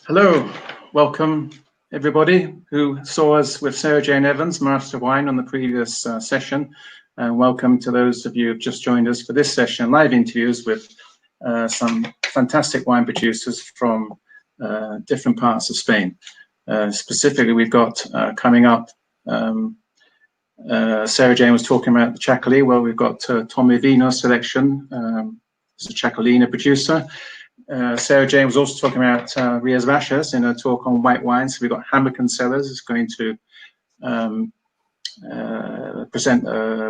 Hello, welcome everybody who saw us with Sarah Jane Evans, Master of Wine, on the previous session, and welcome to those of you who have just joined us for this session, live interviews with some fantastic wine producers from different parts of Spain. Specifically, we've got coming up, Sarah Jane was talking about the Txakoli. Well, we've got Tomevinos Selection, as a Txakolina producer. Sarah Jane was also talking about Rias Baixas in a talk on white wines. So we've got Hammeken Cellars is going to present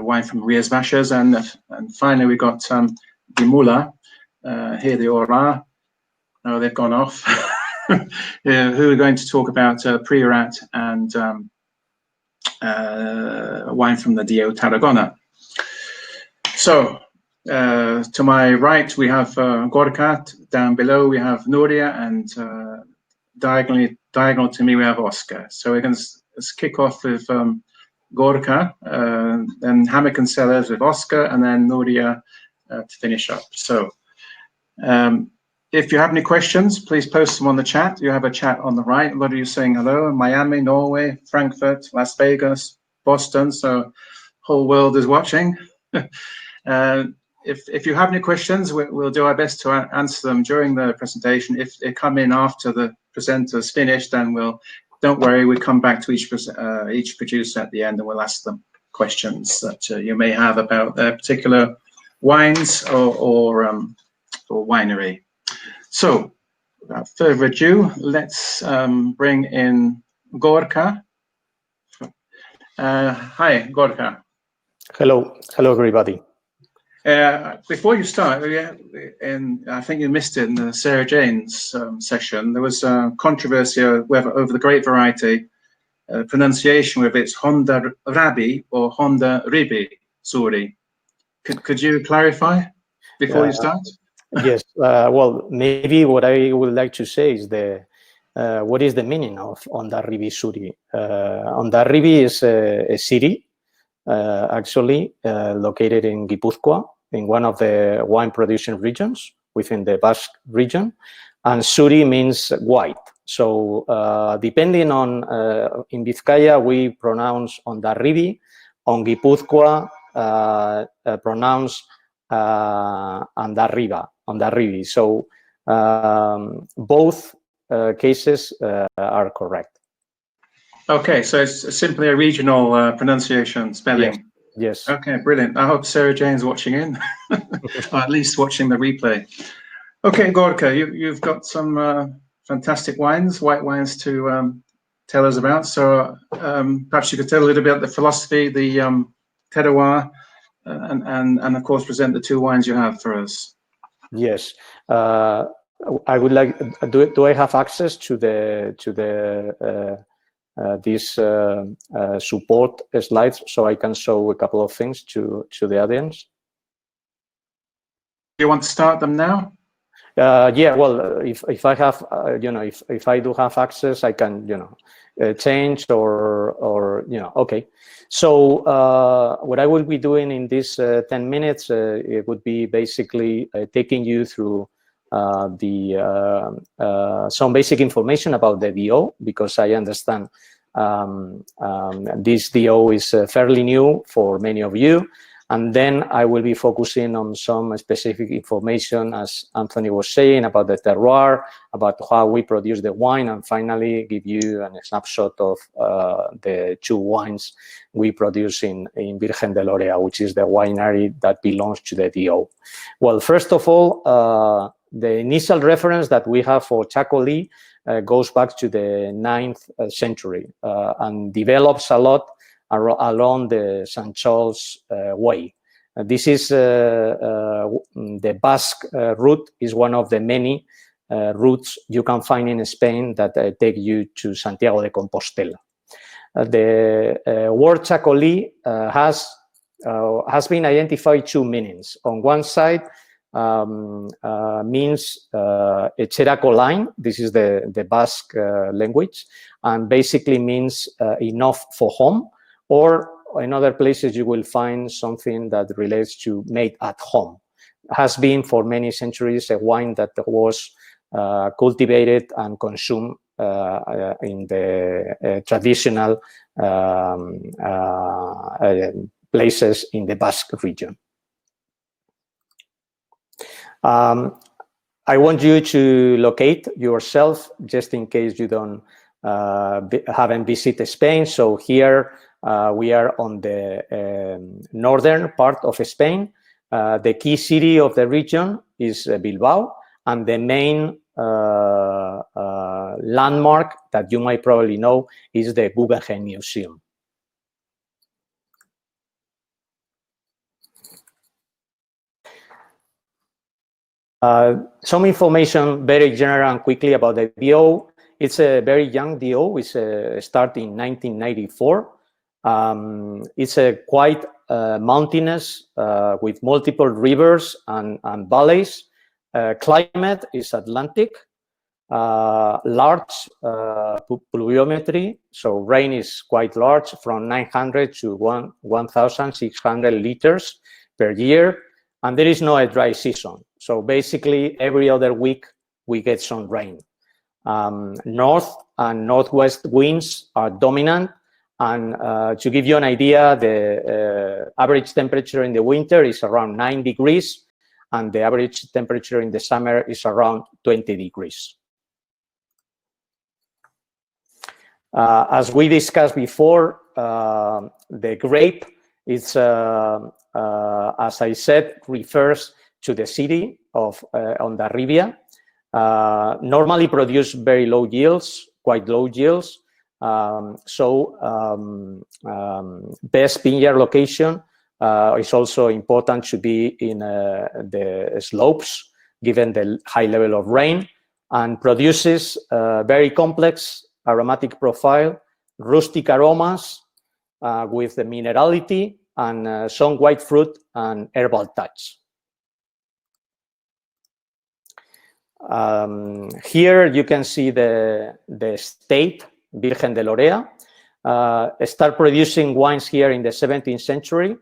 wine from Rias Baixas, and finally we got the Muller, here they all are. Oh, they've gone off. Yeah, who are going to talk about Priorat and wine from the Priorat Tarragona. So, to my right we have Gorka, down below we have Nuria, and diagonal to me we have Oscar. So we're going to kick off with Gorka, then Hammeken Cellars with Oscar, and then Nuria to finish up. So if you have any questions, please post them on the chat. You have a chat on the right. A lot of you saying hello. Miami, Norway, Frankfurt, Las Vegas, Boston. So whole world is watching. If you have any questions, we'll do our best to answer them during the presentation. If they come in after the presenter's finished, then don't worry, we'll come back to each producer at the end, and we'll ask them questions that you may have about their particular wines or winery. So, without further ado, let's bring in Gorka. Hi, Gorka. Hello, everybody. Before you start, and I think you missed it in the Sarah Jane's session, there was controversy over the grape variety pronunciation, whether it's Hondarribi or Hondarribi Zuri. Could you clarify before you start? Yes. Well, maybe what I would like to say is what is the meaning of Hondarribi Zuri? Hondarribi is a city, actually located in Gipuzkoa, in one of the wine producing regions within the Basque region, and Zuri means white. So depending on, in Bizkaia we pronounce Hondarribi, on Gipuzkoa pronounce Hondarribi. So both cases are correct. Okay, so it's simply a regional pronunciation, spelling. Yes. Okay, brilliant. I hope Sarah Jane's watching in, or at least watching the replay. Okay, Gorka, you've got some fantastic wines, white wines, to tell us about. So perhaps you could tell a little bit about the philosophy, the terroir, and of course present the two wines you have for us. Yes. I would like. Do I have access to these support slides so I can show a couple of things to the audience? You want to start them now? Yeah. Well, if I have, if I do have access, I can, change or Okay. So what I will be doing in these 10 minutes, it would be basically taking you through some basic information about the DO, because I understand this DO is fairly new for many of you. And then I will be focusing on some specific information, as Anthony was saying, about the terroir, about how we produce the wine, and finally give you a snapshot of the two wines we produce in Virgen de Lorea, which is the winery that belongs to the DO. Well, first of all, the initial reference that we have for Txakoli goes back to the 9th century and develops a lot along the St. Charles Way. This is the Basque route, is one of the many routes you can find in Spain that take you to Santiago de Compostela. The word Txakoli has been identified two meanings. On one side, means etxerako lain. This is the Basque language, and basically means enough for home, or in other places you will find something that relates to made at home. Has been for many centuries a wine that was cultivated and consumed in the traditional places in the Basque region. I want you to locate yourself, just in case you don't haven't visited Spain. So here we are on the northern part of Spain. The key city of the region is Bilbao, and the main landmark that you might probably know is the Guggenheim Museum. Some information very general and quickly about the DO. It's a very young DO. It's started in 1994. It's a quite mountainous with multiple rivers and valleys. Climate is Atlantic. Large pluviometry, so rain is quite large, from 900 to 1,600 liters per year, and there is no dry season. So basically, every other week we get some rain. North and northwest winds are dominant, and to give you an idea, the average temperature in the winter is around 9 degrees, and the average temperature in the summer is around 20 degrees. As we discussed before, the grape is, as I said, refers to the city of Hondarribi. Normally produce very low yields, quite low yields. Best vineyard location is also important to be in the slopes, given the high level of rain, and produces very complex aromatic profile, rustic aromas with the minerality and some white fruit and herbal touch. Here you can see the estate, Virgen de Lorea. Start producing wines here in the 17th century.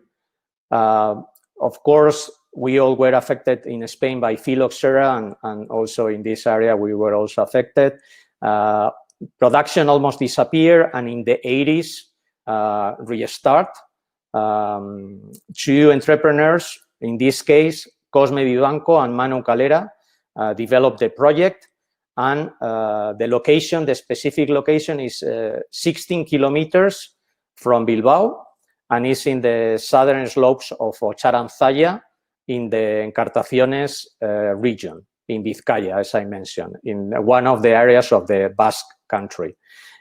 Of course, we all were affected in Spain by phylloxera, and also in this area we were also affected. Production almost disappeared, and in the 80s restart. Two entrepreneurs, in this case Cosme Vivanco and Manu Calera, developed the project, and the location, the specific location, is 16 kilometers from Bilbao, and is in the southern slopes of Ocharanzaya in the Encartaciones region in Bizkaia, as I mentioned, in one of the areas of the Basque country.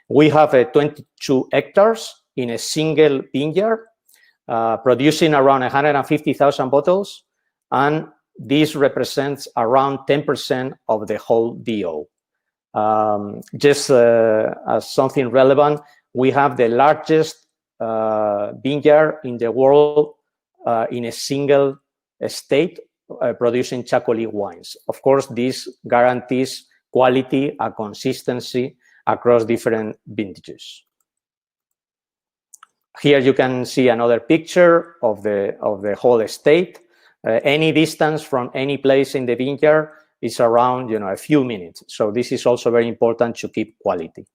We have 22 hectares in a single vineyard, producing around 150,000 bottles, and this represents around 10% of the whole DO. Just as something relevant, we have the largest vineyard in the world in a single estate producing Txakoli wines. Of course, this guarantees quality and consistency across different vintages. Here you can see another picture of the whole estate. Any distance from any place in the vineyard is around, a few minutes. So this is also very important to keep quality.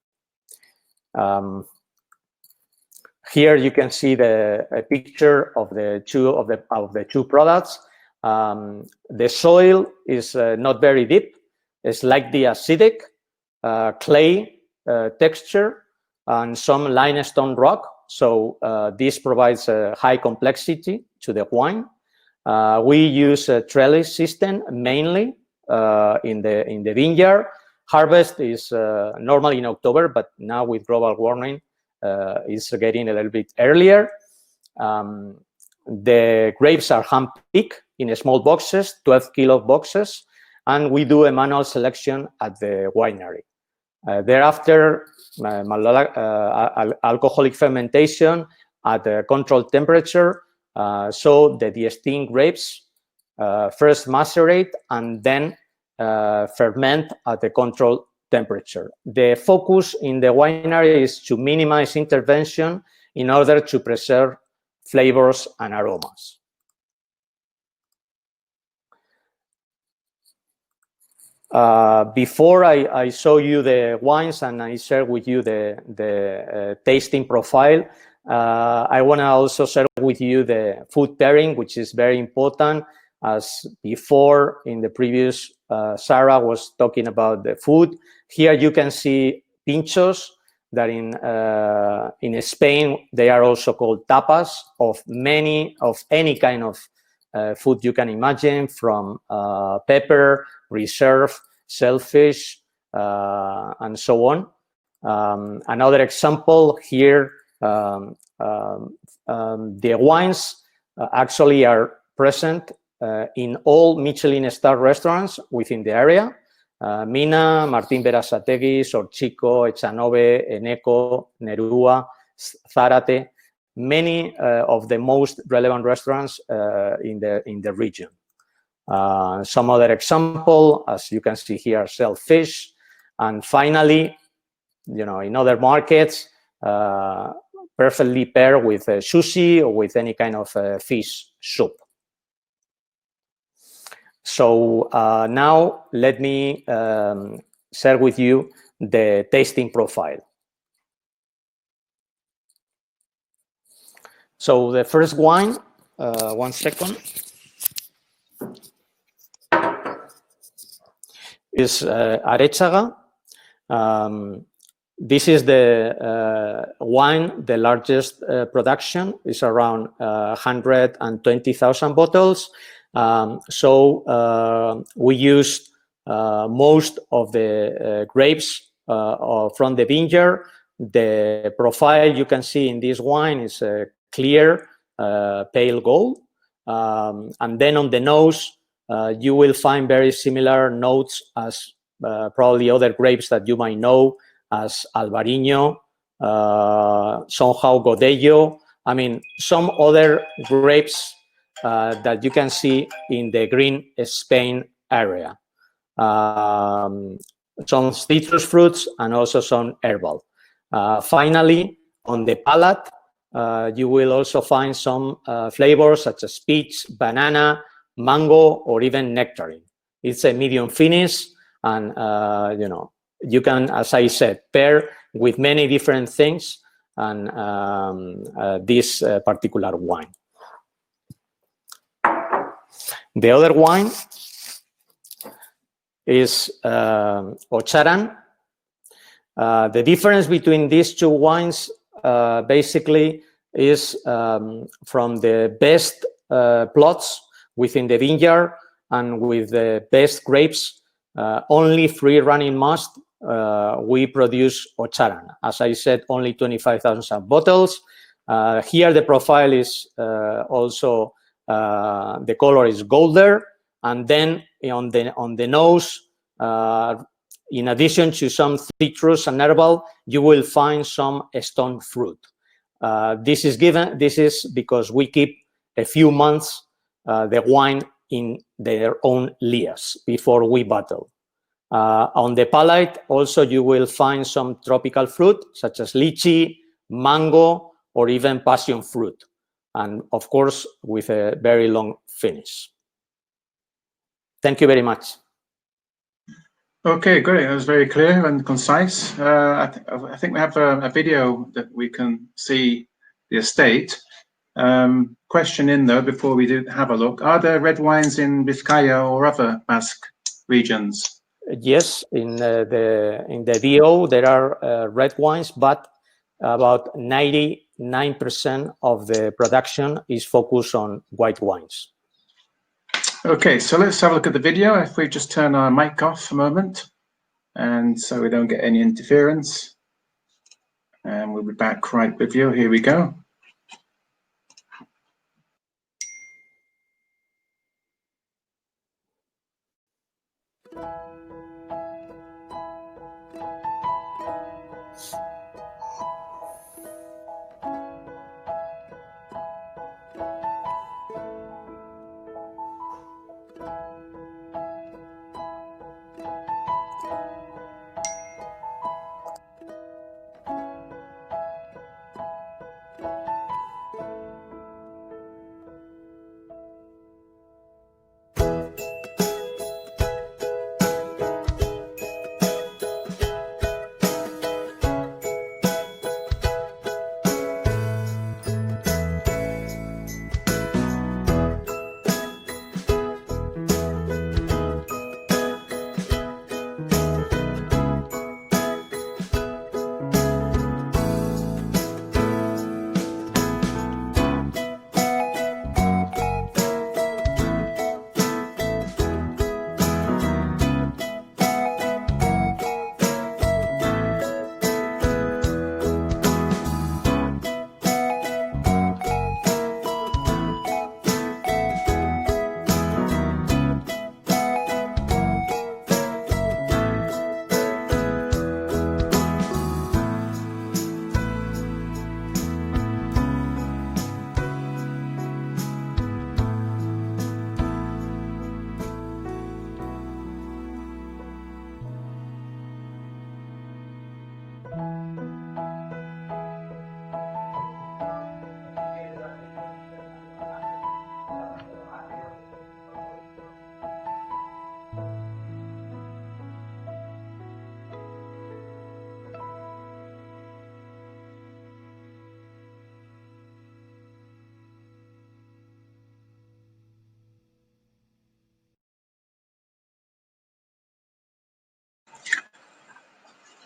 Here you can see a picture of the two products. The soil is not very deep. It's slightly acidic, clay texture, and some limestone rock. So this provides a high complexity to the wine. We use a trellis system mainly in the vineyard. Harvest is normally in October, but now with global warming, it's getting a little bit earlier. The grapes are hand-picked in small boxes, 12-kilo boxes, and we do a manual selection at the winery. Thereafter, alcoholic fermentation at a controlled temperature, so the de-steamed grapes first macerate and then ferment at a controlled temperature. The focus in the winery is to minimize intervention in order to preserve flavors and aromas. Before I show you the wines and I share with you the tasting profile, I want to also share with you the food pairing, which is very important. As before in the previous, Sarah was talking about the food. Here you can see pinchos that in Spain, they are also called tapas of any kind of food you can imagine, from pepper, reserve, shellfish, and so on. Another example here, the wines actually are present in all Michelin star restaurants within the area. Mina, Martín Berasategui, Sorchico, Echanove, Eneco, Nerua, Zárate, many of the most relevant restaurants in the region. Some other example, as you can see here, shellfish. And finally, in other markets, perfectly paired with sushi or with any kind of fish soup. So now let me share with you the tasting profile. So the first wine, 1 second, is Arechaga. This is the wine, the largest production is around 120,000 bottles. So we use most of the grapes from the vineyard. The profile you can see in this wine is a clear, pale gold. And then on the nose, you will find very similar notes as probably other grapes that you might know, as Albarino, somehow Godello. I mean, some other grapes that you can see in the green Spain area. Some citrus fruits and also some herbal. Finally, on the palate, you will also find some flavors such as peach, banana, mango, or even nectarine. It's a medium finish, and you can, as I said, pair with many different things and this particular wine. The other wine is Ocharan. The difference between these two wines basically is from the best plots within the vineyard and with the best grapes, only free running must, we produce Ocharan. As I said, only 25,000 bottles. Here the profile is also, the color is golder, and then on the nose, in addition to some citrus and herbal, you will find some stone fruit. This is because we keep a few months the wine in their own lias before we bottle. On the palate, also you will find some tropical fruit such as lychee, mango, or even passion fruit, and of course with a very long finish. Thank you very much. Okay, great. That was very clear and concise. I think we have a video that we can see the estate. Question in though, before we do have a look, are there red wines in Bizkaia or other Basque regions? Yes, in the VO there are red wines, but about 99% of the production is focused on white wines. Okay, so let's have a look at the video. If we just turn our mic off a moment, and so we don't get any interference, and we'll be back right with you. Here we go.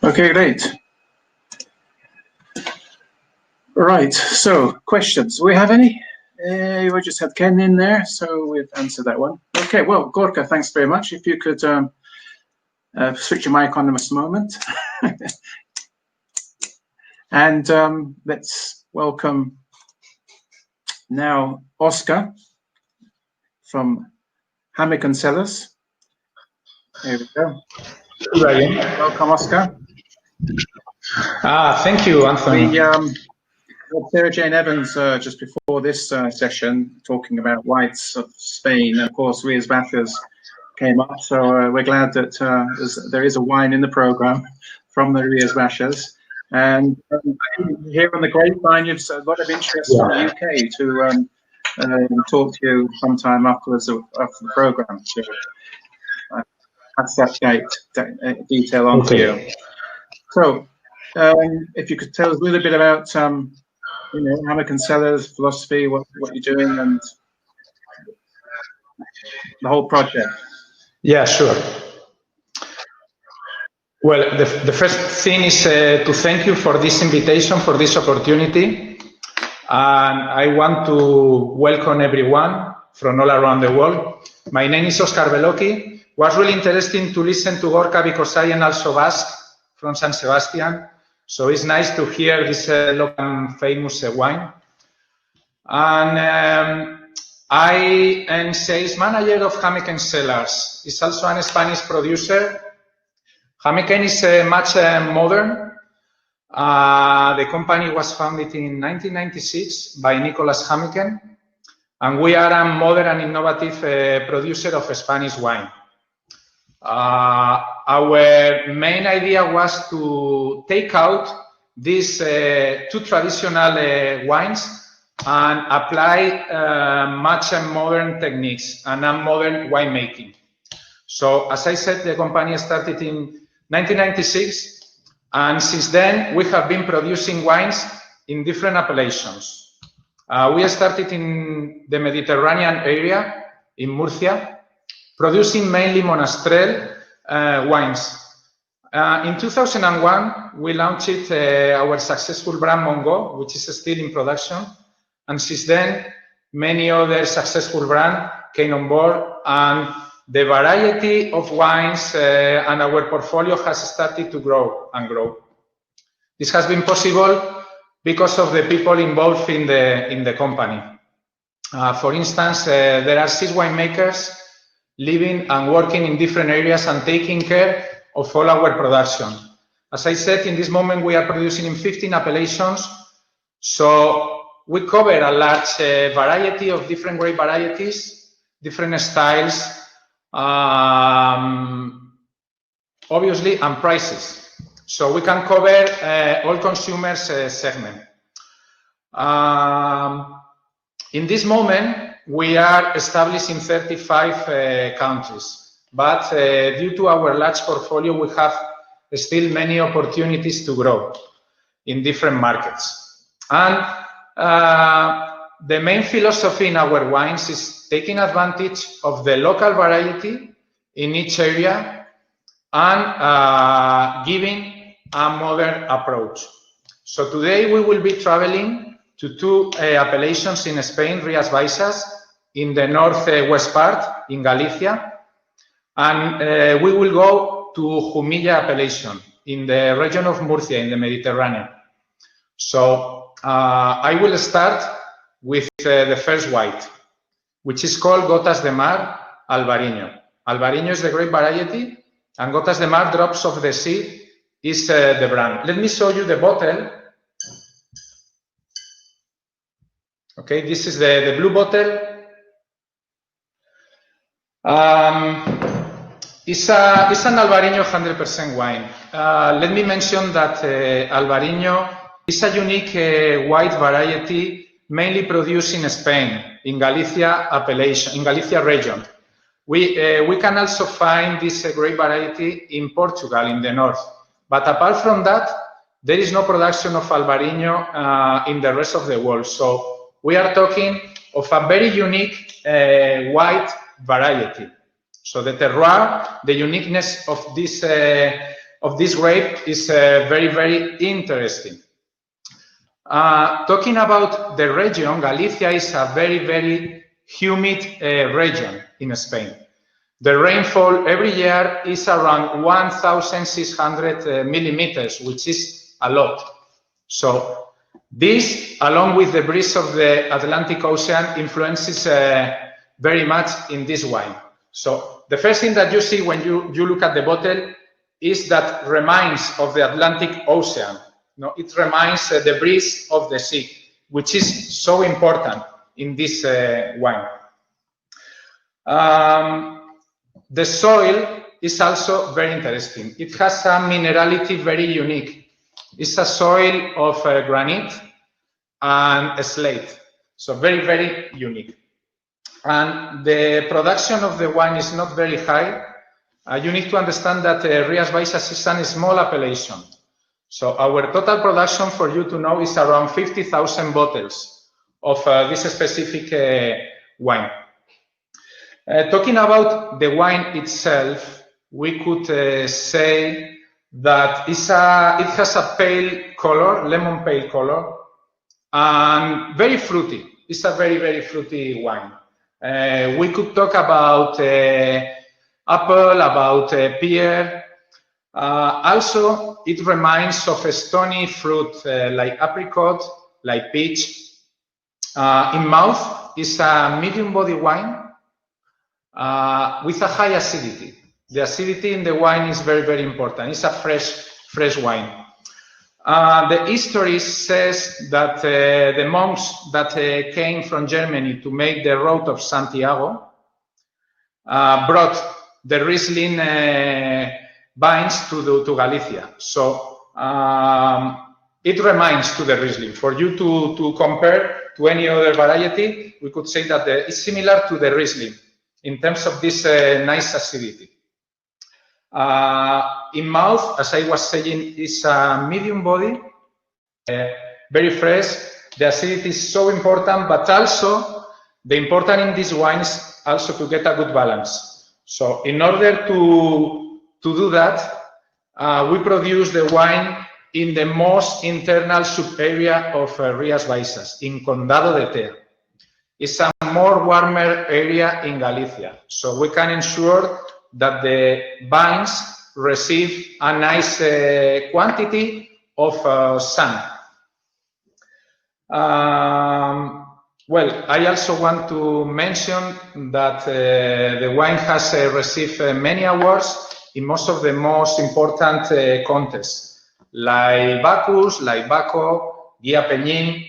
Okay, great. Right, so questions. Do we have any? We just had Ken in there, so we've answered that one. Okay, well, Gorka, thanks very much. If you could switch your mic on in just a moment. And let's welcome now Oscar from Hammeken Cellars. There we go. Welcome, Oscar. Thank you, Anthony. We had Sarah Jane Evans just before this session talking about whites of Spain. Of course, Rias Baixas came up, so we're glad that there is a wine in the program from the Rias Baixas. And here on the grapevine, you've a lot of interest from the UK to talk to you sometime afterwards of the program. So pass that detail on to you. So if you could tell us a little bit about Hammeken Cellars, philosophy, what you're doing, and the whole project. Yeah, sure. Well, the first thing is to thank you for this invitation, for this opportunity. And I want to welcome everyone from all around the world. My name is Oscar Belocchi. It was really interesting to listen to Gorka because I am also Basque from San Sebastian. So it's nice to hear this local famous wine. And I am sales manager of Hammeken Cellars. It's also a Spanish producer. Hammeken is much modern. The company was founded in 1996 by Nicolas Hammeken, and we are a modern and innovative producer of Spanish wine. Our main idea was to take out these two traditional wines and apply much modern techniques and modern winemaking. So, as I said, the company started in 1996, and since then we have been producing wines in different appellations. We started in the Mediterranean area, in Murcia, producing mainly Monastrell wines. In 2001, we launched our successful brand Mongo, which is still in production. And since then, many other successful brands came on board, and the variety of wines and our portfolio has started to grow and grow. This has been possible because of the people involved in the company. For instance, there are 6 winemakers living and working in different areas and taking care of all our production. As I said, in this moment, we are producing in 15 appellations. So we cover a large variety of different grape varieties, different styles, obviously, and prices. So we can cover all consumers segment. In this moment, we are established in 35 countries, but due to our large portfolio, we have still many opportunities to grow in different markets. And the main philosophy in our wines is taking advantage of the local variety in each area and giving a modern approach. So today we will be traveling to 2 appellations in Spain, Rias Baixas, in the northwest part, in Galicia, and we will go to Jumilia appellation in the region of Murcia, in the Mediterranean. So I will start with the first white, which is called Gotas de Mar Albariño. Albariño is the grape variety, and Gotas de Mar, Drops of the Sea, is the brand. Let me show you the bottle. Okay, this is the blue bottle. It's an Albariño 100% wine. Let me mention that Albariño is a unique white variety mainly produced in Spain, in Galicia appellation, in Galicia region. We can also find this grape variety in Portugal, in the north. But apart from that, there is no production of Albariño in the rest of the world. So we are talking of a very unique white variety. So the terroir, the uniqueness of this this grape is very, very interesting. Talking about the region, Galicia is a very, very humid region in Spain. The rainfall every year is around 1,600 millimeters, which is a lot. So this, along with the breeze of the Atlantic Ocean, influences very much in this wine. So the first thing that you see when you look at the bottle is that reminds of the Atlantic Ocean. No, it reminds the breeze of the sea, which is so important in this wine. The soil is also very interesting. It has a minerality very unique. It's a soil of granite and slate, so very, very unique. And the production of the wine is not very high. You need to understand that Rias Baixas is a small appellation. So our total production, for you to know, is around 50,000 bottles of this specific wine. Talking about the wine itself, we could say that it has a pale color, lemon pale color, and very fruity. It's a very, very fruity wine. We could talk about apple, about pear. Also, it reminds of a stony fruit like apricot, like peach. In mouth, it's a medium body wine with a high acidity. The acidity in the wine is very, very important. It's a fresh wine. The history says that the monks that came from Germany to make the road of Santiago brought the Riesling vines to Galicia. So it reminds to the Riesling. For you to compare to any other variety, we could say that it's similar to the Riesling in terms of this nice acidity. In mouth, as I was saying, is a medium body, very fresh. The acidity is so important, but also the important in this wine is also to get a good balance. So in order to do that, we produce the wine in the most internal sub-area of Rias Baixas, in Condado de Tea. It's a more warmer area in Galicia, so we can ensure that the vines receive a nice quantity of sun. Well, I also want to mention that the wine has received many awards in most of the most important contests, like Bacchus, like Baco, Guía Peñín,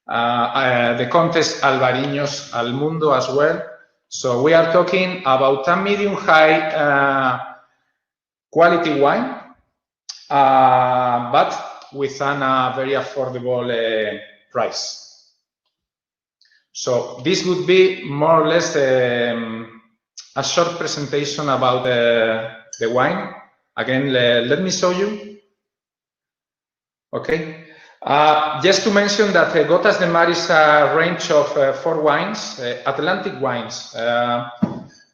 the contest Albariños al Mundo as well. So we are talking about a medium-high quality wine, but with a very affordable price. So this would be more or less a short presentation about the wine. Again, let me show you. Okay. Just to mention that Gotas de Mar is a range of 4 wines, Atlantic wines.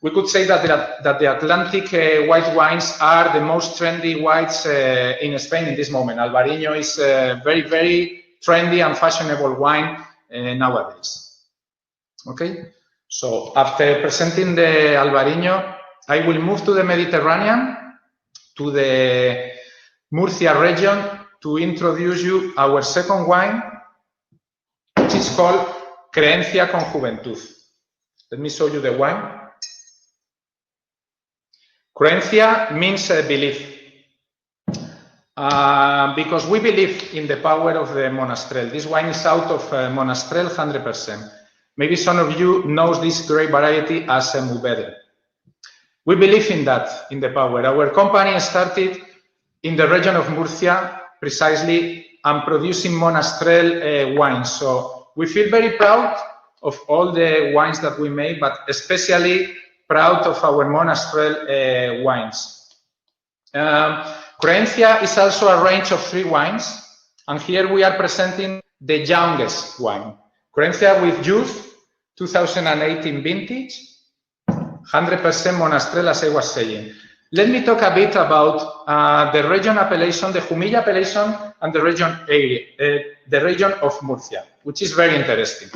We could say that the Atlantic white wines are the most trendy whites in Spain in this moment. Albariño is a very, very trendy and fashionable wine nowadays. Okay, so after presenting the Albariño, I will move to the Mediterranean, to the Murcia region, to introduce you our second wine, which is called Creencia con Juventud. Let me show you the wine. Creencia means belief, because we believe in the power of the Monastrell. This wine is out of Monastrell 100%. Maybe some of you knows this grape variety as a Mourvedre. We believe in that, in the power. Our company started in the region of Murcia, precisely, and producing Monastrell wines. So we feel very proud of all the wines that we make, but especially proud of our Monastrell wines. Creencia is also a range of 3 wines, and here we are presenting the youngest wine. Creencia with youth, 2018 vintage, 100% Monastrell, as I was saying. let me talk a bit about the region appellation, the Jumilia appellation, and the region area, the region of Murcia, which is very interesting.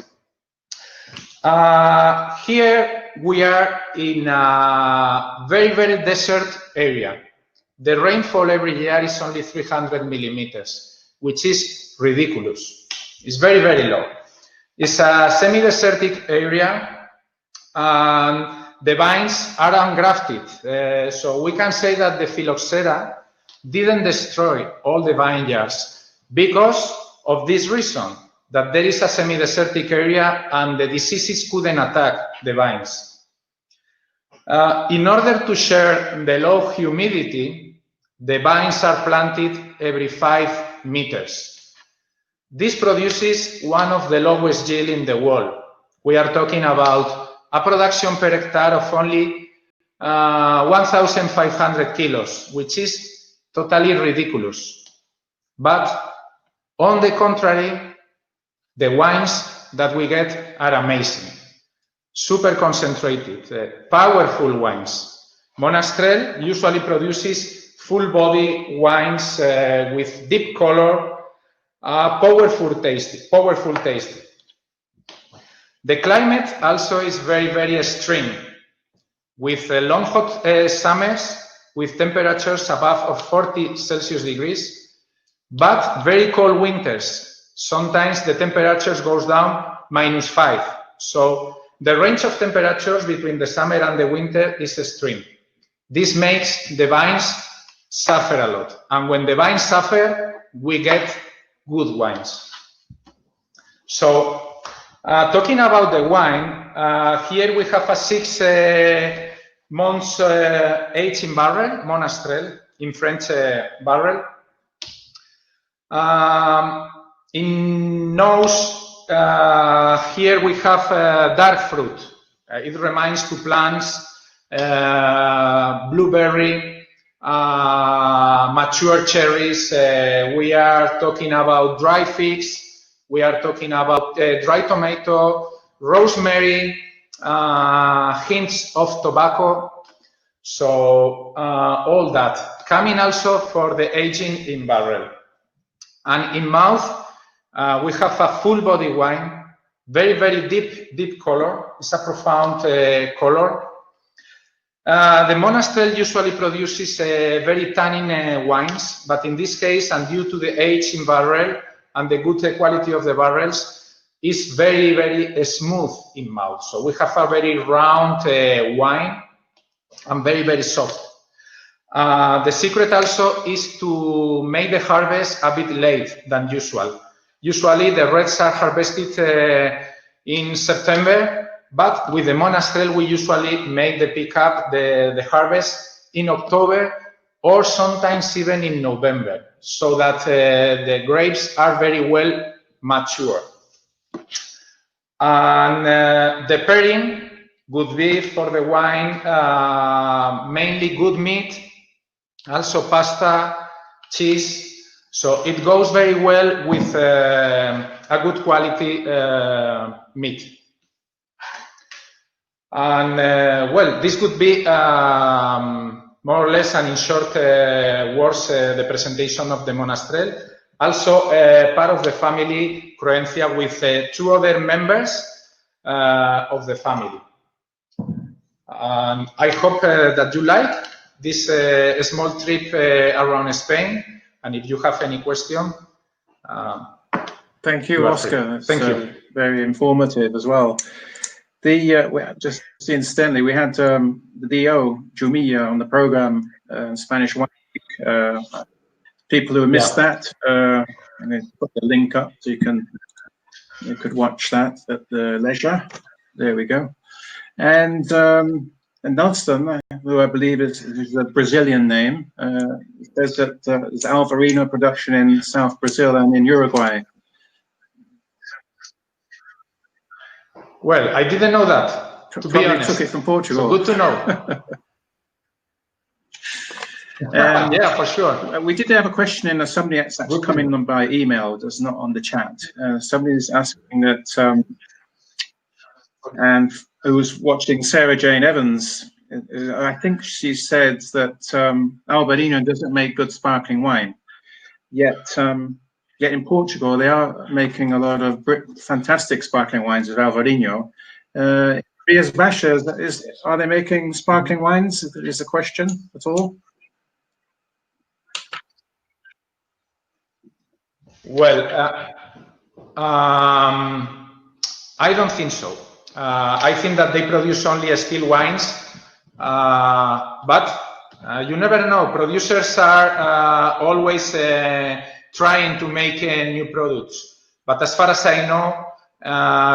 Here we are in a very, very desert area. The rainfall every year is only 300 millimeters, which is ridiculous. It's very, very low. It's a semi-desertic area, and the vines are ungrafted. So we can say that the phylloxera didn't destroy all the vineyards because of this reason, that there is a semi-desertic area and the diseases couldn't attack the vines. In order to share the low humidity, the vines are planted every 5 meters. This produces one of the lowest yield in the world. We are talking about a production per hectare of only 1,500 kilos, which is totally ridiculous. But on the contrary, the wines that we get are amazing, super concentrated, powerful wines. Monastrell usually produces full body wines with deep color, powerful taste. The climate also is very, very extreme, with long hot summers with temperatures above 40 Celsius degrees, but very cold winters. Sometimes the temperatures goes down -5. So the range of temperatures between the summer and the winter is extreme. This makes the vines suffer a lot. And when the vines suffer, we get good wines. So talking about the wine, here we have a 6 months aging barrel, Monastrell, in French barrel. In nose, here we have dark fruit. It reminds to plants, blueberry, mature cherries. We are talking about dry figs. We are talking about dry tomato, rosemary, hints of tobacco. So all that. Coming also for the aging in barrel. And in mouth, we have a full body wine, very, very deep color. It's a profound color. The Monastrell usually produces very tannin wines, but in this case, and due to the age in barrel and the good quality of the barrels, is very, very smooth in mouth. So we have a very round wine and very, very soft. The secret also is to make the harvest a bit late than usual. Usually the reds are harvested in September, but with the Monastrell we usually make the pickup, the harvest in October or sometimes even in November, so that the grapes are very well mature. And the pairing would be for the wine mainly good meat, also pasta, cheese. So it goes very well with a good quality meat. And well, this could be more or less and in short words the presentation of the Monastrell. Also part of the family Croencia with 2 other members of the family. And I hope that you like this small trip around Spain. And if you have any question, thank you, Oscar. Thank you. Very informative as well. Just incidentally, we had the DO Jumilia on the program, Spanish Wine Week. People who missed that, I'm going to put the link up so you could watch that at the leisure. There we go. And Nelson, who I believe is a Brazilian name, says that there's Alvarino production in South Brazil and in Uruguay. Well, I didn't know that, to be honest. Took it from Portugal. So good to know. Yeah, for sure. We did have a question in somebody that's actually coming on by email, that's not on the chat. Somebody's asking that, and who was watching Sarah Jane Evans I think she said that Albarino doesn't make good sparkling wine, yet in Portugal they are making a lot of fantastic sparkling wines with Albarino. Rias Baixas, are they making sparkling wines? Is the question at all? Well, I don't think so. I think that they produce only still wines, but you never know. Producers are always trying to make new products. But as far as I know,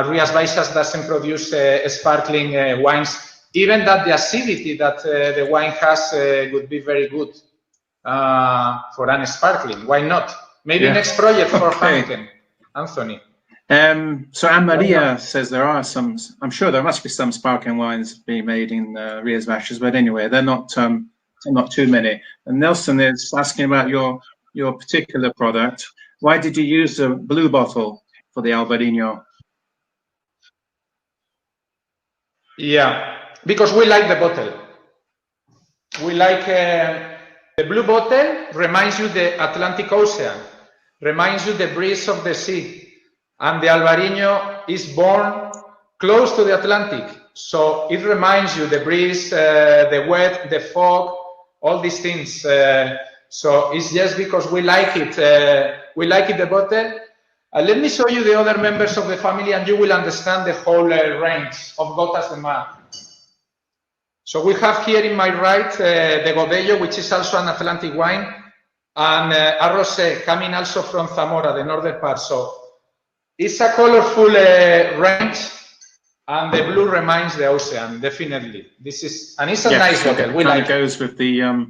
Rias Baixas doesn't produce sparkling wines, even that the acidity that the wine has would be very good for an sparkling. Why not? Maybe next project for Hammeken, Anthony. So Anne Maria says there are some. I'm sure there must be some sparkling wines being made in Rias Baixas, but anyway, they're not too many. And Nelson is asking about your particular product. Why did you use a blue bottle for the Albarino? Yeah, because we like the bottle. We like the blue bottle. Reminds you the Atlantic Ocean. Reminds you the breeze of the sea. And the Albarino is born close to the Atlantic. So it reminds you the breeze, the wet, the fog, all these things. So it's just because we like it. We like it, the bottle. Let me show you the other members of the family and you will understand the whole range of Gotas de Mar. So we have here in my right the Godello, which is also an Atlantic wine, and Arrosé, coming also from Zamora, the northern part. So it's a colorful range, and the blue reminds the ocean, definitely. This is, and it's a nice bottle. We like it. Goes with the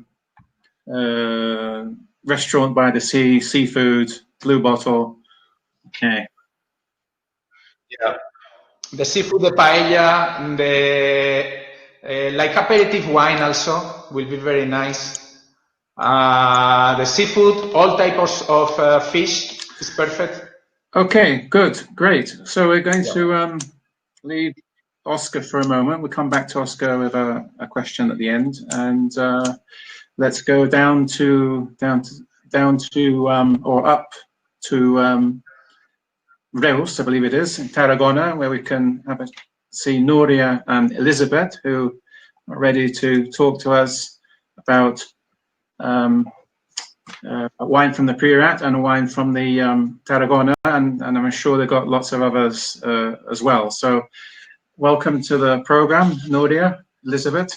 restaurant by the sea, seafood, blue bottle. Okay. Yeah. The seafood, the paella, the like aperitif wine also will be very nice. The seafood, all types of fish is perfect. Okay, good, great. So we're going to leave Oscar for a moment. We'll come back to Oscar with a question at the end, and let's go down to or up to Reus, I believe it is, in Tarragona, where we can see Nuria and Elizabeth, who are ready to talk to us about a wine from the Priorat and a wine from the Tarragona, and I'm sure they've got lots of others as well. So welcome to the program, Nuria, Elizabeth.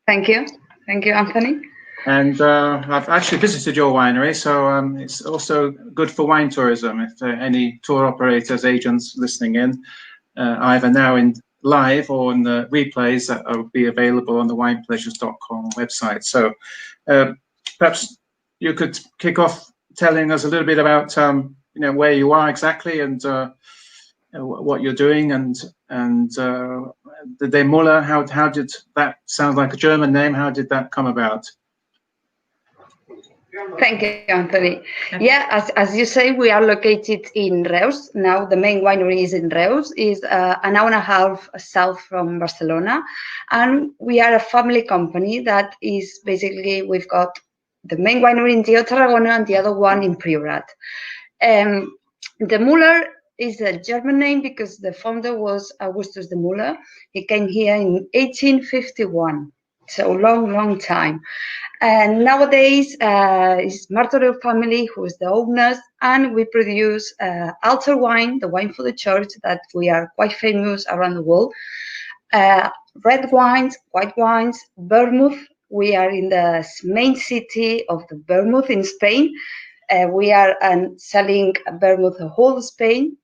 Thank you, Anthony. And I've actually visited your winery, so it's also good for wine tourism. If there are any tour operators, agents listening in, either now in live or in the replays that will be available on the winepleasures.com website. So perhaps you could kick off telling us a little bit about where you are exactly and what you're doing, and the Muller. How did that sound like a German name? How did that come about? Thank you, Anthony. Yeah, as you say, we are located in Reus. Now the main winery is in Reus, is an hour and a half south from Barcelona. And we are a family company that is basically, we've got the main winery in Tarragona and the other one in Priorat. The Muller is a German name because the founder was Augustus de Muller. He came here in 1851, so long time. And nowadays, it's Martorell family who is the owners, and we produce altar wine, the wine for the church that we are quite famous around the world. Red wines, white wines, vermouth. We are in the main city of the vermouth in Spain. We are selling vermouth the whole Spain,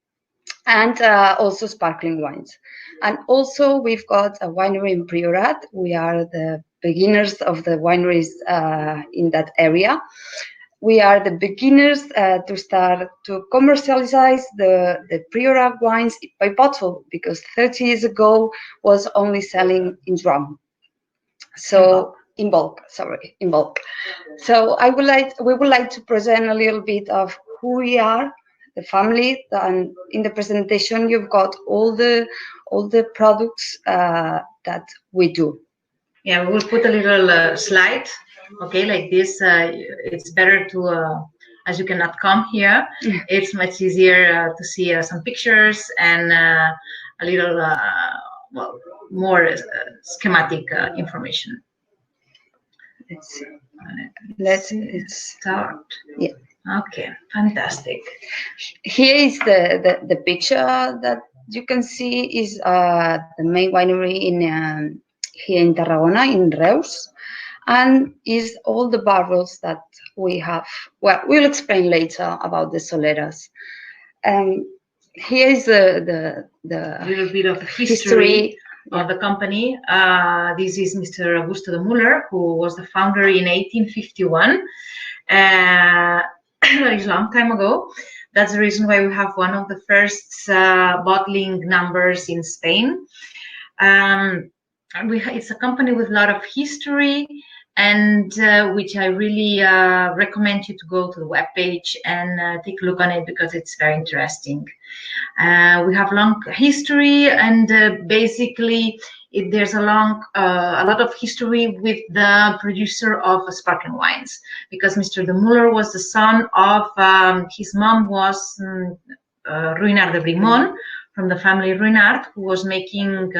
and also sparkling wines. And also we've got a winery in Priorat. We are the beginners of the wineries in that area. We are the beginners to start to commercialize the Priorat wines by bottle, because 30 years ago was only selling in drum. So in bulk. So we would like to present a little bit of who we are, the family, and in the presentation you've got all the products that we do. Yeah, we will put a little slide, okay, like this. It's better to, as you cannot come here, it's much easier to see some pictures and a little, well, more schematic information. Let's start. Yeah. Okay, fantastic. Here is the picture that you can see is the main winery in here in Tarragona, in Reus, and is all the barrels that we have. Well, we'll explain later about the Soleras. Here is the little bit of history of the company. This is Mr. Augusto de Muller, who was the founder in 1851. That is a long time ago. That's the reason why we have one of the first bottling numbers in Spain. It's a company with a lot of history, and which I really recommend you to go to the webpage and take a look on it, because it's very interesting. We have long history, and basically there's a lot of history with the producer of sparkling wines, because Mr. de Muller was the son of his mom was Ruinart de Brimont, from the family Ruinart, who was making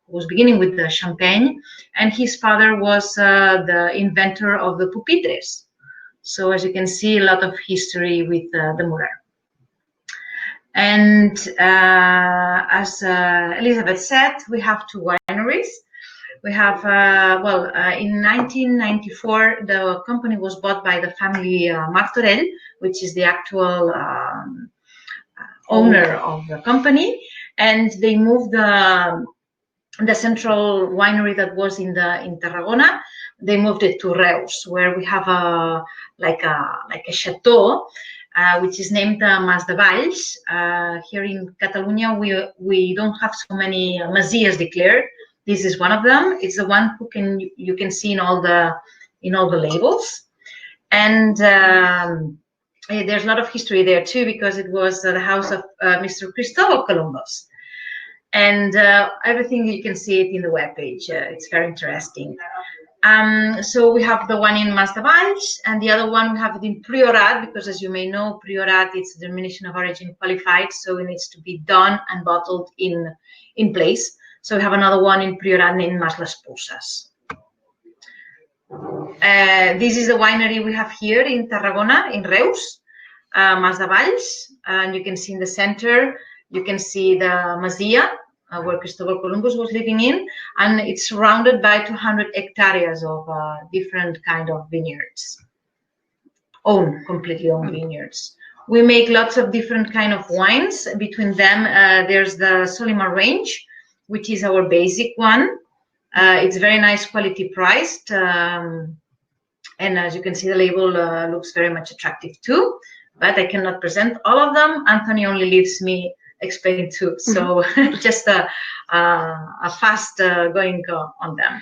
was beginning with the champagne, and his father was the inventor of the pupitres. So as you can see, a lot of history with the Muller. And as Elizabeth said, we have two wineries. We have, in 1994, the company was bought by the family Martorell, which is the actual owner of the company, and they moved the central winery that was in Tarragona. They moved it to Reus, where we have a chateau, which is named Mas de Valls. Here in Catalonia, we don't have so many Masias declared. This is one of them. It's the one you can see in all the labels, and there's a lot of history there too, because it was the house of Mr. Cristobal Columbus. And everything, you can see it in the webpage. It's very interesting. So we have the one in Mas de Valls, and the other one we have it in Priorat, because as you may know, Priorat, it's the denomination of origin qualified, so it needs to be done and bottled in place. So we have another one in Priorat in Mas les Puces. This is the winery we have here in Tarragona, in Reus, Mas de Valls, and you can see in the center, you can see the Masia, where Cristobal Columbus was living in, and it's surrounded by 200 hectares of different kind of vineyards, completely owned vineyards. We make lots of different kind of wines. Between them, there's the Solimar range, which is our basic one. It's very nice quality priced, and as you can see, the label looks very much attractive too, but I cannot present all of them. Anthony only leaves me explain too, so just a fast going on them.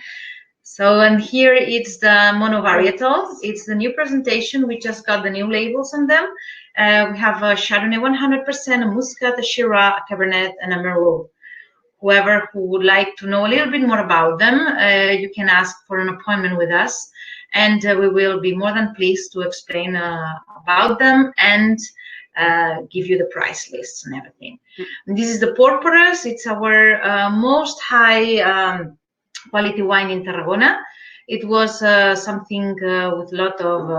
So, and here it's the monovarietal. It's the new presentation. We just got the new labels on them. We have a Chardonnay 100%, a Muscat, a Shiraz, a Cabernet, and a Merlot. Whoever who would like to know a little bit more about them, you can ask for an appointment with us, and we will be more than pleased to explain about them and give you the price lists and everything. And this is the Porporas. It's our most high quality wine in Tarragona. It was something with a lot of,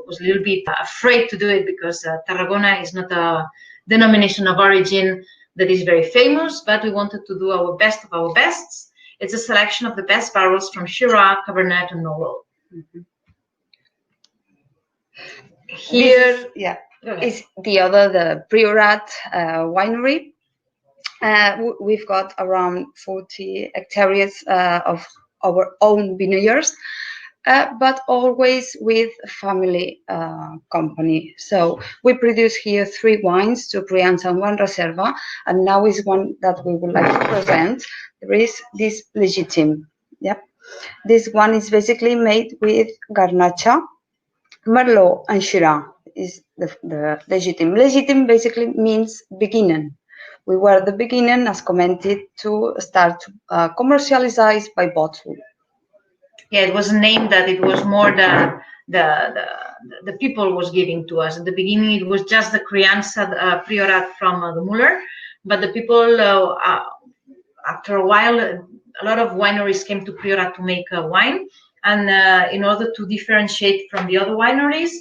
was a little bit afraid to do it, because Tarragona is not a denomination of origin that is very famous, but we wanted to do our best of our bests. It's a selection of the best barrels from Shiraz, Cabernet, and Merlot. Here, is the Priorat winery. We've got around 40 hectares of our own vineyards, but always with family company. So we produce here 3 wines, 2 Crianza and 1 Reserva, and now is one that we would like to present. There is this Legitime. Yep. This one is basically made with Garnacha, Merlot, and Shiraz. Is the Legitime. Legitime basically means beginning. We were the beginning, as commented, to start to commercialize by bottle. Yeah, it was a name that it was more the people was giving to us. At the beginning, it was just the crianza Priorat from the Muller, but the people, after a while, a lot of wineries came to Priorat to make wine, and in order to differentiate from the other wineries,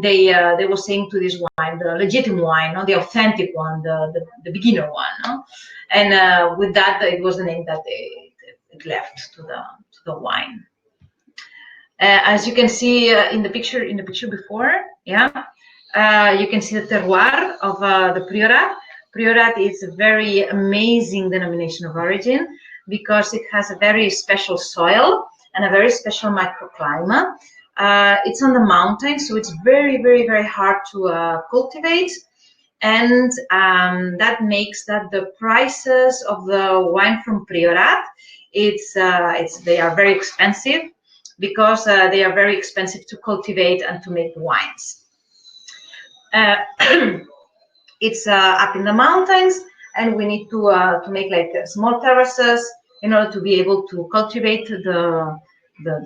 they were saying to this wine, the legitimate wine, no? The authentic one, the beginner one, no? And with that, it was the name that it left to the wine. As you can see in the picture before, yeah, you can see the terroir of the Priorat. Priorat is a very amazing denomination of origin because it has a very special soil and a very special microclimate. It's on the mountain, so it's very, very, very hard to cultivate, and that makes that the prices of the wine from Priorat, they are very expensive because they are very expensive to cultivate and to make wines. It's up in the mountains, and we need to make like small terraces in order to be able to cultivate the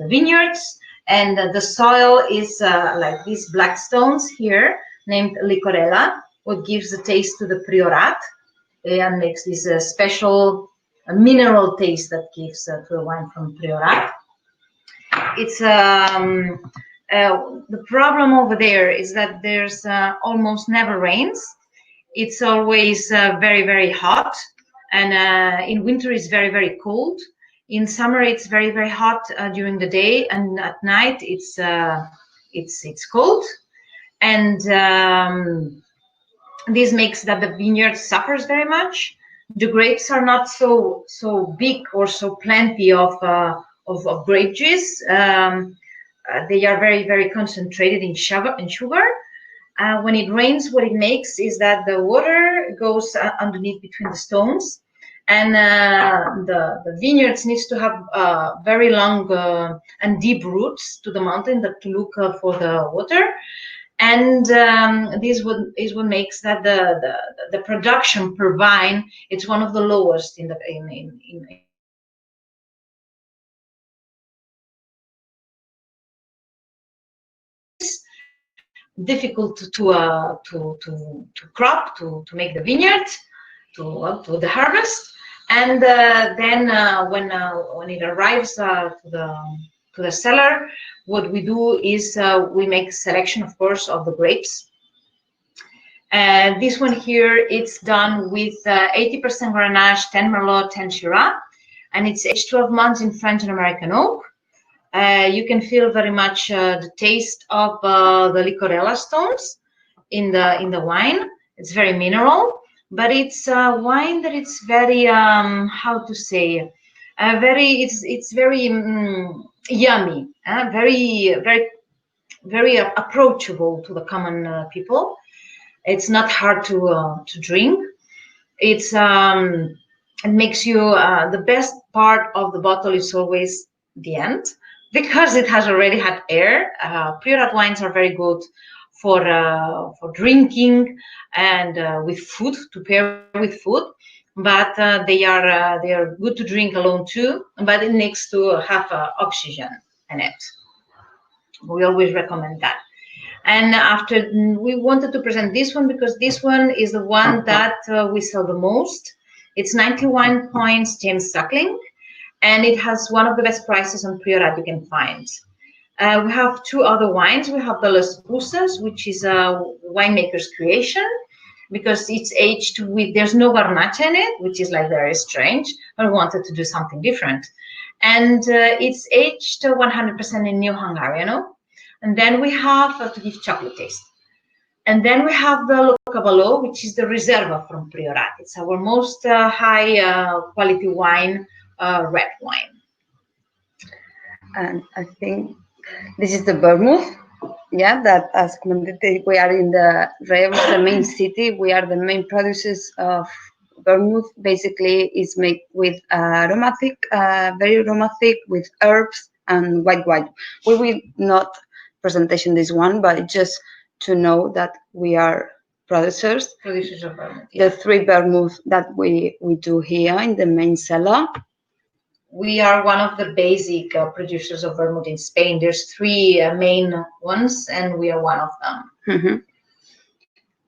vineyards. And the soil is like these black stones here, named licorella, what gives the taste to the Priorat and makes this special mineral taste that gives to the wine from Priorat. It's the problem over there is that there's almost never rains. It's always very, very hot, and in winter it's very, very cold. In summer it's very, very hot during the day, and at night it's cold, and this makes that the vineyard suffers very much. The grapes are not so big or so plenty of grape juice. They are very, very concentrated in sugar. When it rains, what it makes is that the water goes underneath between the stones, and the vineyards needs to have very long and deep roots to the mountain to look for the water. And this is what makes that the production per vine, it's one of the lowest in difficult to crop, to make the vineyard, to the harvest. And then when it arrives to the cellar, what we do is we make selection, of course, of the grapes. And this one here, it's done with 80% Grenache, 10 Merlot, 10 Shiraz, and it's aged 12 months in French and American oak. You can feel very much the taste of the licorella stones in the wine. It's very mineral, but it's a wine that it's very how to say, it's very yummy, very, very, very approachable to the common people. It's not hard to drink. It's it makes you the best part of the bottle is always the end, because it has already had air. Priorat wines are very good for drinking and with food, to pair with food, but they are good to drink alone too. But it needs to have oxygen in it. We always recommend that. And after, we wanted to present this one because this one is the one that we sell the most. It's 91 points James Suckling, and it has one of the best prices on Priorat you can find. We have two other wines. We have the Las Pusas, which is a winemaker's creation, because it's aged with, there's no garnacha in it, which is like very strange, but we wanted to do something different. And it's aged 100% in New Hungarian. And then we have to give chocolate taste. And then we have the Locavalo, which is the Reserva from Priorat. It's our most high quality wine, red wine. And I think this is the vermouth. Yeah, that as commented, we are in the Reus, the main city. We are the main producers of vermouth. Basically, it's made with aromatic, very aromatic, with herbs and white wine. We will not presentation this one, but just to know that we are producers of vermouth. Yeah. The three vermouth that we do here in the main cellar. we are one of the basic producers of vermouth in Spain. There's three main ones, and we are one of them. Mm-hmm.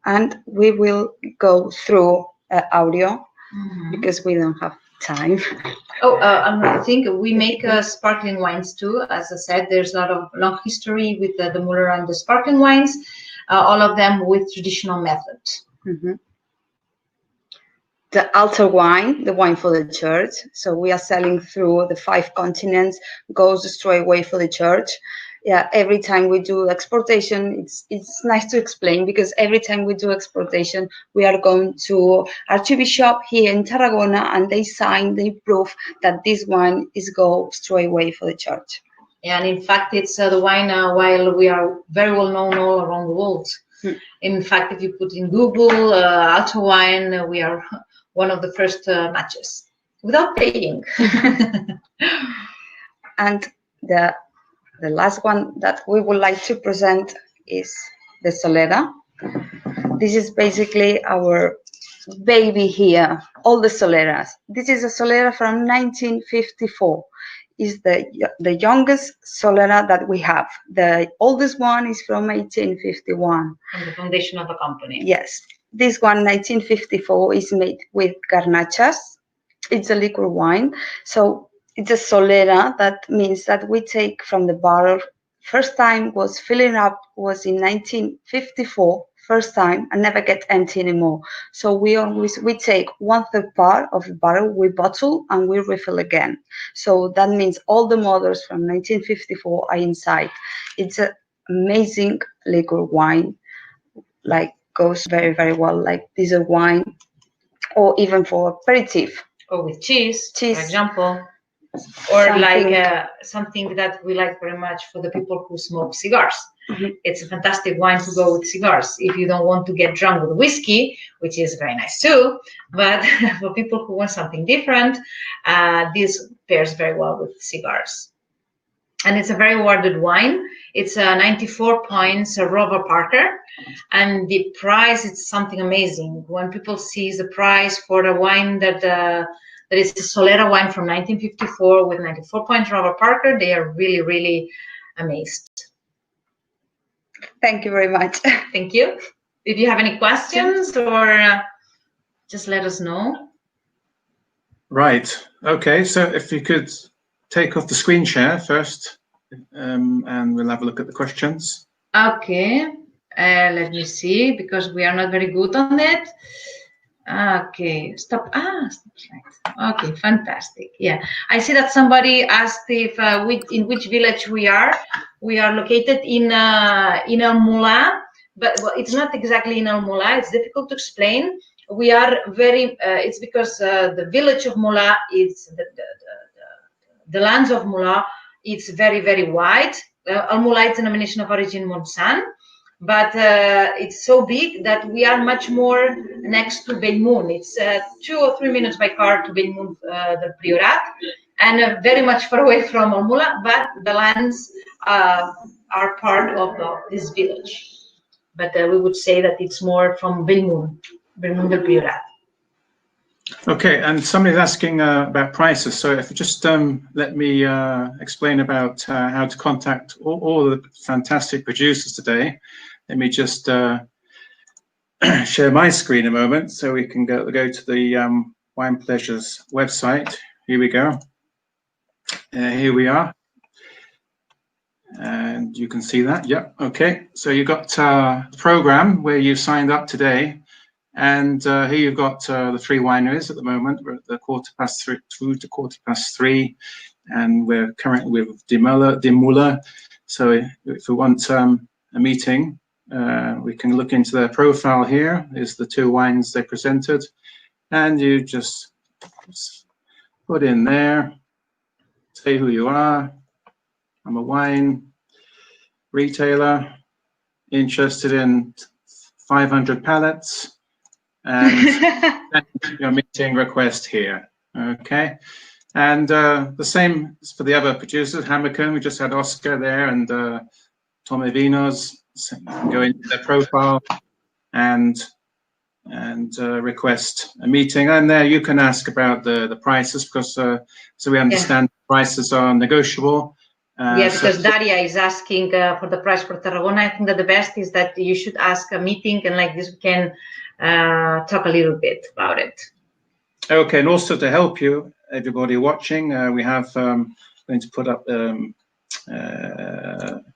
And we will go through audio because we don't have time. Oh, another thing, we make sparkling wines too. As I said, there's a lot of long history with the Muller and the sparkling wines, all of them with traditional methods. Mm-hmm. The altar wine, the wine for the church. So we are selling through the 5 continents, goes straight away for the church. Yeah, every time we do exportation, it's nice to explain, because every time we do exportation, we are going to Archbishop here in Tarragona, and they sign, they prove that this wine is go straight away for the church. Yeah, and in fact, it's the wine while we are very well known all around the world. In fact, if you put in Google altar wine, we are one of the first matches without paying. And the last one that we would like to present is the Solera. This is basically our baby here, all the Soleras. This is a Solera from 1954. Is the youngest Solera that we have. The oldest one is from 1851. From the foundation of the company. Yes. This one, 1954, is made with garnachas. It's a liquor wine. So it's a Solera. That means that we take from the barrel. First time was filling up was in 1954. First time, and never get empty anymore. So we take 1/3 part of the barrel, we bottle and we refill again. So that means all the models from 1954 are inside. It's an amazing liquor wine, like goes very, very well, like dessert wine, or even for aperitif. Or with cheese, for example. Or something that we like very much for the people who smoke cigars. Mm-hmm. It's a fantastic wine to go with cigars. If you don't want to get drunk with whiskey, which is very nice too, but for people who want something different, this pairs very well with cigars. And it's a very awarded wine. It's 94 points, Robert Parker, and the price is something amazing. When people see the price for a wine that is a Solera wine from 1954 with 94 points Robert Parker, they are really, really amazed. Thank you very much. Thank you. If you have any questions, or just let us know. Right. Okay. So if you could take off the screen share first, and we'll have a look at the questions. Okay. Let me see, because we are not very good on it. Okay. Stop. Stop slide. Okay. Fantastic. Yeah. I see that somebody asked if in which village we are. We are located in Almula, but well, it's not exactly in Almula. It's difficult to explain. We are very. It's because the village of Mula is the lands of Mula. It's very, very wide. Almula is a denomination of origin Monsan, but it's so big that we are much more next to Bellmunt. It's 2 or 3 minutes by car to Bellmunt, the Priorat, and very much far away from Almula, but the lands are part of this village. But we would say that it's more from Bellmunt the Priorat. Okay, and somebody's asking about prices. So if you just let me explain about how to contact all the fantastic producers today. Let me just share my screen a moment so we can go to the Wine Pleasures website. Here we go. Here we are. And you can see that. Yep. Okay. So you've got the program where you signed up today. And here you've got the 3 wineries at the moment. We're at the 3:15 to 3:15, and we're currently with de Muller. So if we want a meeting, we can look into their profile here. Is the 2 wines they presented, and you just put in there, say who you are. I'm a wine retailer interested in 500 pallets. And your meeting request here. Okay, and the same for the other producers. Hammeken, we just had Oscar there, and Tomevinos. So you can go into their profile and and request a meeting. And there you can ask about the prices, because so we understand prices are negotiable. Yeah, because Daria is asking for the price for Tarragona. I think that the best is that you should ask a meeting, and like this we can talk a little bit about it. Okay, and also to help you, everybody watching, we have going to put up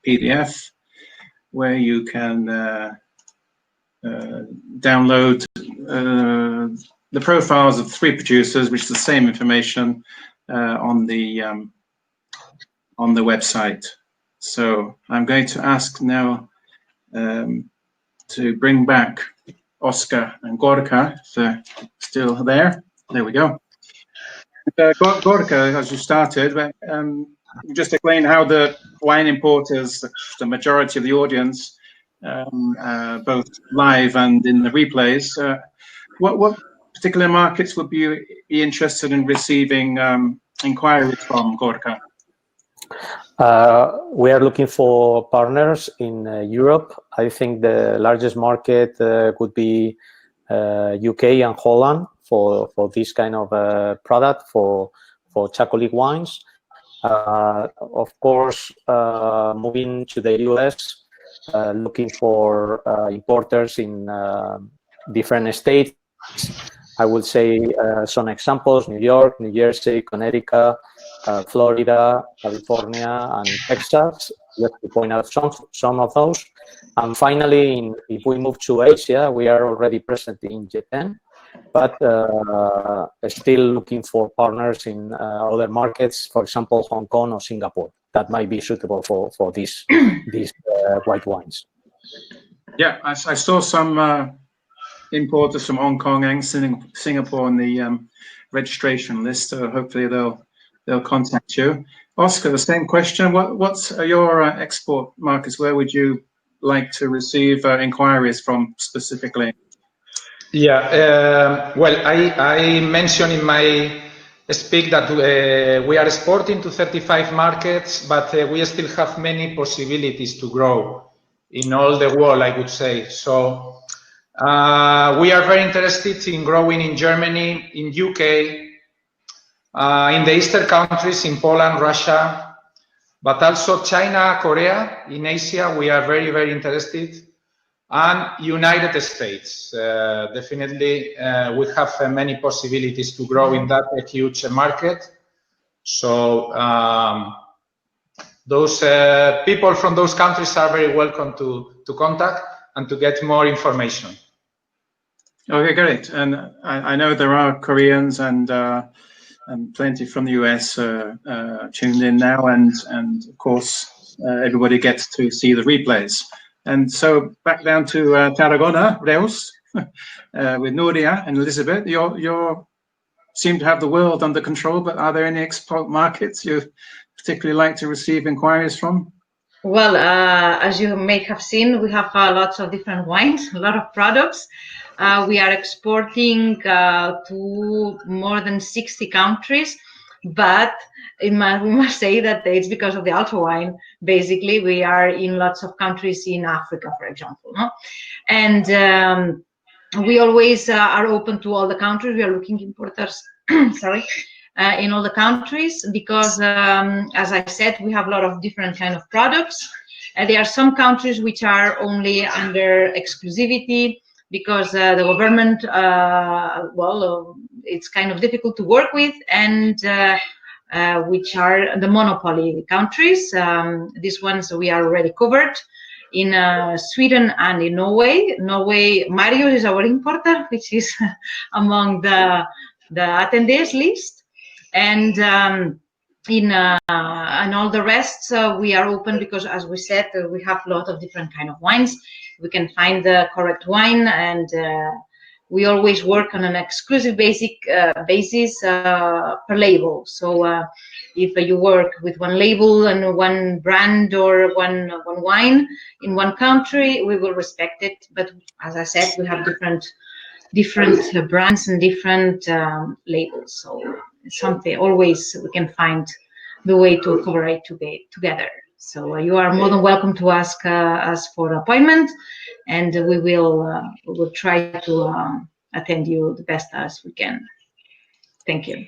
PDF where you can download the profiles of 3 producers, which is the same information on the website. So I'm going to ask now to bring back Oscar and Gorka, if they're still there. There we go. Gorka, as you started, just explain how the wine importers, the majority of the audience, both live and in the replays, what particular markets would be interested in receiving inquiries from, Gorka? We are looking for partners in Europe. I think the largest market could be UK and Holland for this kind of product for chocolate wines. Of course, moving to the US, looking for importers in different states. I would say some examples: New York, New Jersey, Connecticut, Florida, California, and Texas, just to point out some of those. And finally, if we move to Asia, we are already present in Japan, but still looking for partners in other markets, for example, Hong Kong or Singapore, that might be suitable for these white wines. Yeah, I saw some importers from Hong Kong and Singapore on the registration list, so hopefully they'll contact you. Oscar, the same question. What's your export markets? Where would you like to receive inquiries from specifically? Yeah, well, I mentioned in my speak that we are exporting to 35 markets, but we still have many possibilities to grow in all the world, I would say. So we are very interested in growing in Germany, in UK, in the Eastern countries, in Poland, Russia, but also China, Korea. In Asia, we are very, very interested. And United States, definitely, we have many possibilities to grow in that huge market. So those people from those countries are very welcome to contact and to get more information. Okay, great. And I know there are Koreans and plenty from the US tuned in now, and of course everybody gets to see the replays. And so back down to Tarragona, Reus, with Nuria and Elizabeth. You seem to have the world under control, but are there any export markets you particularly like to receive inquiries from? Well, as you may have seen, we have lots of different wines, a lot of products. We are exporting to more than 60 countries, but we must say that it's because of the Alto wine. Basically, we are in lots of countries in Africa, for example, no? And we always are open to all the countries. We are looking importers, sorry, in all the countries, because as I said, we have a lot of different kind of products. And there are some countries which are only under exclusivity, because the government, it's kind of difficult to work with, and which are the monopoly countries. These ones we are already covered in Sweden and in Norway. Norway, Mario is our importer, which is among the attendees list, and all the rest we are open, because as we said, we have a lot of different kind of wines. We can find the correct wine, and we always work on an exclusive basis per label. So if you work with one label and one brand or one wine in one country, we will respect it. But as I said, we have different brands and different labels. So it's something always we can find the way to cooperate together. So you are more than welcome to ask us for appointment, and we will try to attend you the best as we can. Thank you.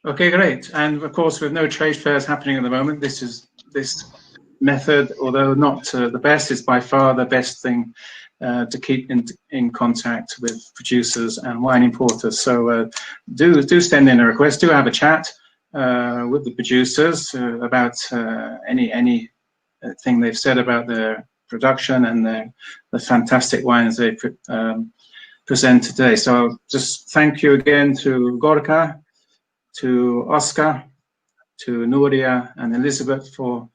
Okay, great. And of course, with no trade fairs happening at the moment, this method, although not the best, is by far the best thing to keep in contact with producers and wine importers. So do send in a request. Do have a chat with the producers about any thing they've said about their production and the fantastic wines they present today. So just thank you again to Gorka, to Oscar, to Nuria and Elizabeth for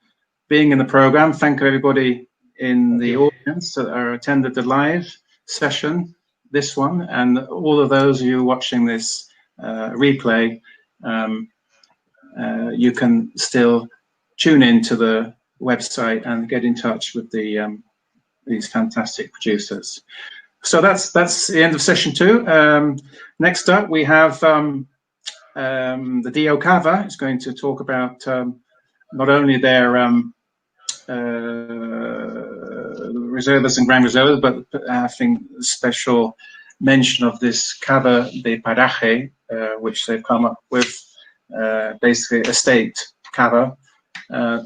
being in the program. Thank everybody in the audience that are attended the live session, this one, and all of those of you watching this replay. You can still tune in to the website and get in touch with these fantastic producers. So that's the end of session 2. Next up, we have the DO Cava is going to talk about not only their reserves and grand reserves, but having special mention of this Cava de Paraje, which they've come up with, basically estate Cava.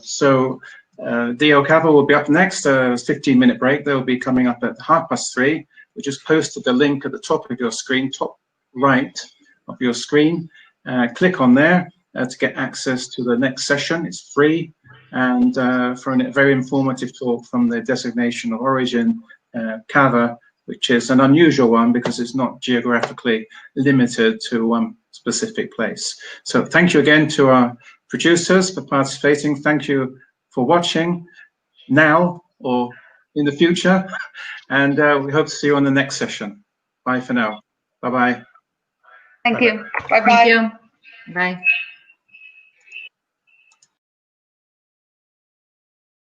So DO Cava will be up next, a 15-minute break. They'll be coming up at 3:30. We just posted the link at the top of your screen, top right of your screen. Click on there to get access to the next session. It's free, and for a very informative talk from the designation of origin, Cava, which is an unusual one because it's not geographically limited to one specific place. So thank you again to our producers for participating. Thank you for watching now or in the future, and we hope to see you on the next session. Bye for now. Bye-bye. Thank you. Bye-bye. Thank you. Bye.